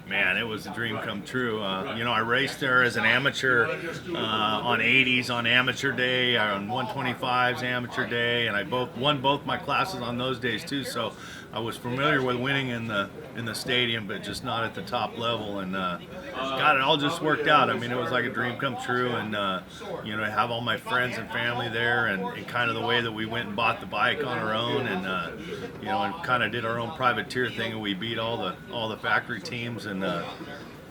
Man, it was a dream come true. You know, I raced there as an amateur on 80s on amateur day, on 125s amateur day, and I won both my classes on those days too. So I was familiar with winning in the stadium, but just not at the top level. And God, it all just worked out. I mean, it was like a dream come true, and you know, to have all my friends and family there, and kind of the way that we went and bought the bike on our own, and you know, and kind of did our own privateer thing, and we beat all the factory teams, and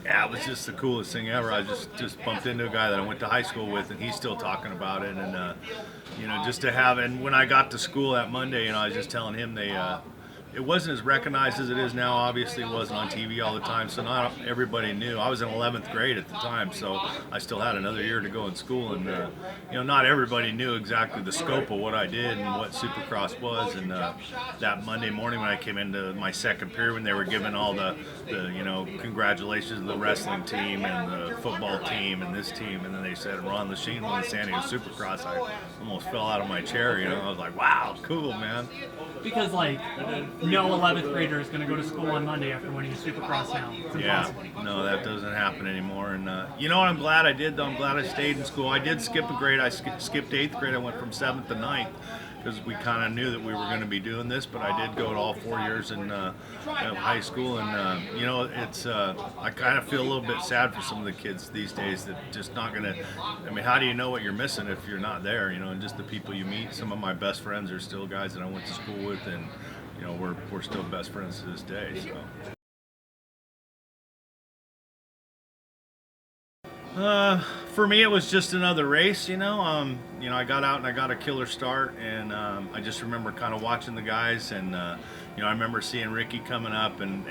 yeah, it was just the coolest thing ever. I just bumped into a guy that I went to high school with, and he's still talking about it, and you know, just to have. And when I got to school that Monday, you know, I was just telling him it wasn't as recognized as it is now. Obviously, it wasn't on TV all the time, so not everybody knew. I was in 11th grade at the time, so I still had another year to go in school, and you know, not everybody knew exactly the scope of what I did and what Supercross was. And that Monday morning when I came into my second period, when they were giving all the you know, congratulations to the wrestling team and the football team and this team, and then they said Ron Lechien won the San Diego Supercross, I almost fell out of my chair. You know, I was like, wow, cool, man. Because, like, no 11th grader is going to go to school on Monday after winning a Supercross now. It's impossible. Yeah, no, that doesn't happen anymore. And you know what, I'm glad I did, though. I'm glad I stayed in school. I did skip a grade. I skipped 8th grade. I went from 7th to 9th because we kind of knew that we were going to be doing this, but I did go to all 4 years in high school. And, you know, it's I kind of feel a little bit sad for some of the kids these days that just not going to, I mean, how do you know what you're missing if you're not there, you know, and just the people you meet. Some of my best friends are still guys that I went to school with, and, you know, we're still best friends to this day, so. For me, it was just another race, you know. You know, I got out and I got a killer start, and I just remember kind of watching the guys, and you know, I remember seeing Ricky coming up, and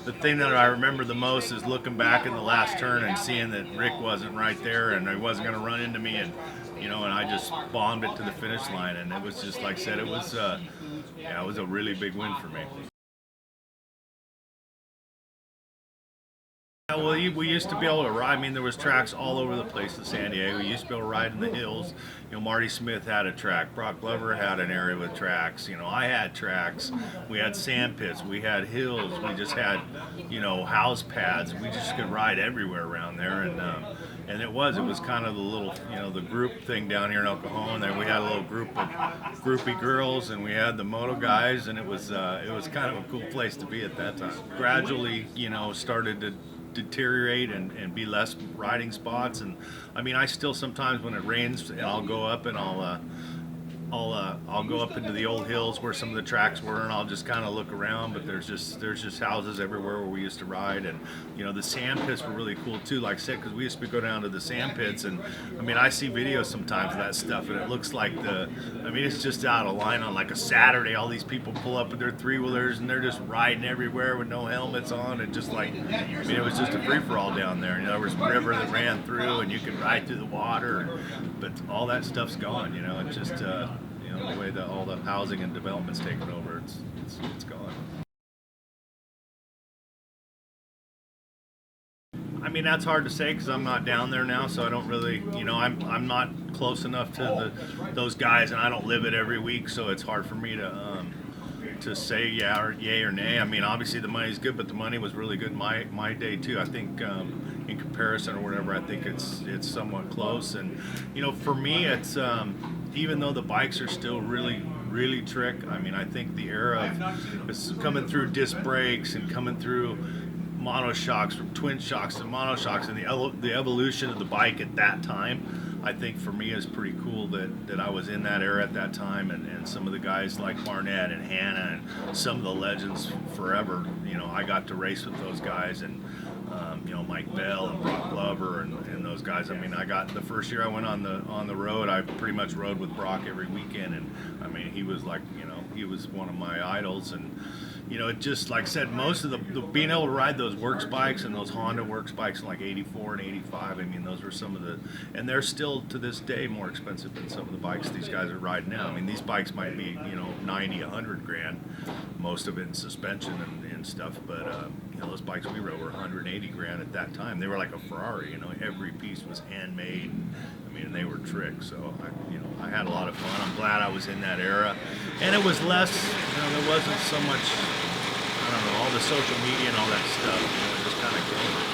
the thing that I remember the most is looking back in the last turn and seeing that Rick wasn't right there, and he wasn't going to run into me, and you know, and I just bombed it to the finish line, and it was just like I said, it was yeah, it was a really big win for me. Yeah, well, we used to be able to ride. I mean, there was tracks all over the place in San Diego. We used to be able to ride in the hills. You know, Marty Smith had a track. Brock Glover had an area with tracks. You know, I had tracks. We had sand pits. We had hills. We just had, you know, house pads. We just could ride everywhere around there. And it was kind of the little, you know, the group thing down here in El Cajon. There we had a little group of groupie girls, and we had the moto guys, and it was kind of a cool place to be at that time. Gradually, you know, started to deteriorate and be less riding spots, and I mean, I still sometimes when it rains, and I'll go up and I'll go up into the old hills where some of the tracks were, and I'll just kind of look around. But there's just houses everywhere where we used to ride, and you know, the sand pits were really cool too. Like I said, because we used to go down to the sand pits, and I mean, I see videos sometimes of that stuff, and it looks like I mean, it's just out of line on like a Saturday. All these people pull up with their 3-wheelers, and they're just riding everywhere with no helmets on, and just like, I mean, it was just a free for all down there. You know, there was a river that ran through, and you could ride through the water, but all that stuff's gone. You know, it's just you know, the way that all the housing and development's taken over, it's gone. I mean, that's hard to say because I'm not down there now, so I don't really, you know, I'm not close enough to those guys, and I don't live it every week, so it's hard for me to say yeah or yay or nay. I mean, obviously the money's good, but the money was really good my day too. I think in comparison or whatever, I think it's somewhat close. And you know, for me, it's even though the bikes are still really trick. I mean, I think the era of it's coming through disc brakes and coming through monoshocks, from twin shocks to monoshocks, and the evolution of the bike at that time, I think for me is pretty cool that I was in that era at that time, and some of the guys like Barnett and Hanna and some of the legends forever, you know, I got to race with those guys, and you know, Mike Bell and Brock Glover and those guys. I mean, I got the first year I went on the road, I pretty much rode with Brock every weekend, and I mean, he was like, you know, he was one of my idols. And you know, it just, like I said, most of the being able to ride those works bikes and those Honda works bikes in like 84 and 85, I mean, those were some of the, and they're still to this day more expensive than some of the bikes these guys are riding now. I mean, these bikes might be, you know, 90, 100 grand, most of it in suspension and stuff, but you know, those bikes we rode were 180 grand at that time. They were like a Ferrari, you know, every piece was handmade. I mean, they were tricks. So I had a lot of fun. I'm glad I was in that era, and it was less, you know, there wasn't so much I don't know, all the social media and all that stuff, it just kind of killed it.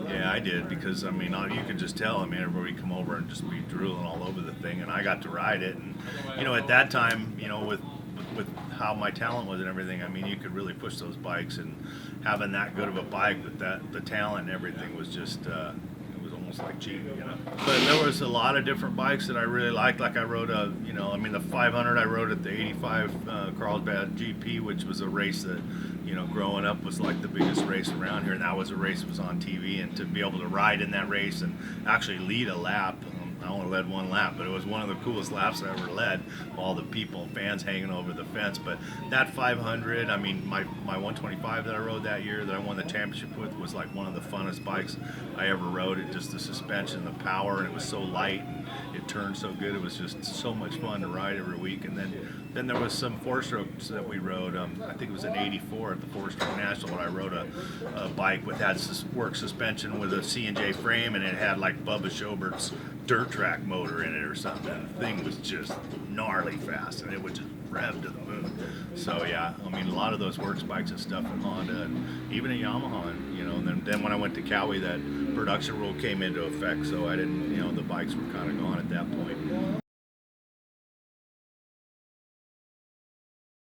Yeah, I did, because I mean, you could just tell. I mean, everybody come over and just be drooling all over the thing, and I got to ride it. And at that time, with how my talent was and everything, I mean, you could really push those bikes, and having that good of a bike with the talent and everything was just. It was almost like cheating. But there was a lot of different bikes that I really liked. Like I rode the 500 I rode at the 85 Carlsbad GP, which was a race that, growing up was like the biggest race around here. And that was a race that was on TV, and to be able to ride in that race and actually lead a lap. I only led one lap, but it was one of the coolest laps I ever led. All the people and fans hanging over the fence. But that 500, I mean, my 125 that I rode that year that I won the championship with was like one of the funnest bikes I ever rode. It just the suspension, the power, and it was so light, and it turned so good. It was just so much fun to ride every week. And then there was some four-strokes that we rode. I think it was in '84 at the four-stroke national when I rode a bike with that work suspension with a C&J frame, and it had like Bubba Schobert's dirt track motor in it or something. And the thing was just gnarly fast, and it would just rev to the moon. So yeah, I mean, a lot of those works bikes and stuff at Honda, and even at Yamaha, and then when I went to Cowie, that production rule came into effect, so I didn't, the bikes were kind of gone at that point.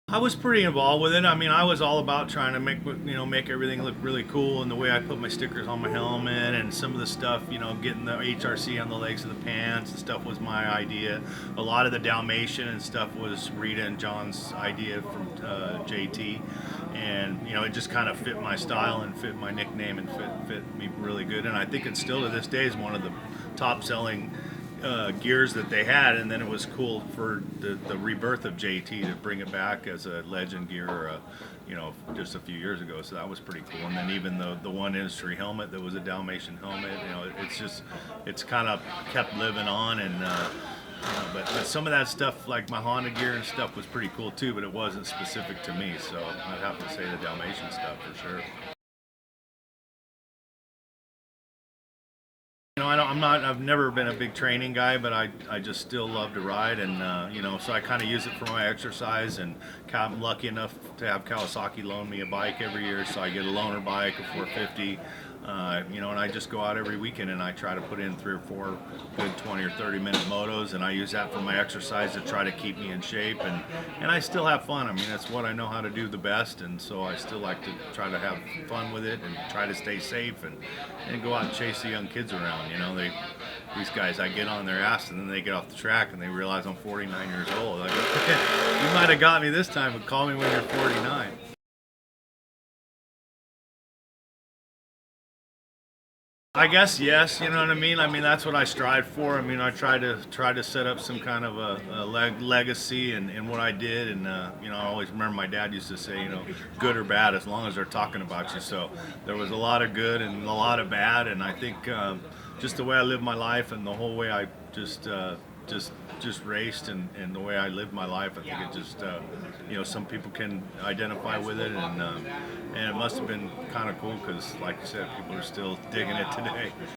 I was pretty involved with it. I mean, I was all about trying to make everything look really cool, and the way I put my stickers on my helmet and some of the stuff, getting the HRC on the legs of the pants and stuff was my idea. A lot of the Dalmatian and stuff was Rita and John's idea from JT, and it just kind of fit my style and fit my nickname and fit me really good. And I think it still to this day is one of the top selling gears that they had. And then it was cool for the rebirth of JT to bring it back as a legend gear, just a few years ago. So that was pretty cool. And then even the one industry helmet that was a Dalmatian helmet, it's kind of kept living on. And but some of that stuff, like my Honda gear and stuff, was pretty cool too, but it wasn't specific to me. So I'd have to say the Dalmatian stuff for sure. I've never been a big training guy, but I just still love to ride, and so I kind of use it for my exercise. And I'm lucky enough to have Kawasaki loan me a bike every year, so I get a loaner bike, a 450, and I just go out every weekend and I try to put in 3 or 4 good 20 or 30 minute motos, and I use that for my exercise to try to keep me in shape, and I still have fun. I mean, that's what I know how to do the best, and so I still like to try to have fun with it and try to stay safe and go out and chase the young kids around. These guys, I get on their ass, and then they get off the track and they realize I'm 49 years old. I go, you might have got me this time, but call me when you're 49. I guess yes, you know what I mean. I mean, that's what I strive for. I mean, I try to set up some kind of a legacy in what I did, and I always remember my dad used to say, good or bad, as long as they're talking about you. So there was a lot of good and a lot of bad, and I think just the way I lived my life and the whole way I just raced and the way I lived my life, I think it just some people can identify with it, and it must have been kind of cool because, like I said, people are still digging it today.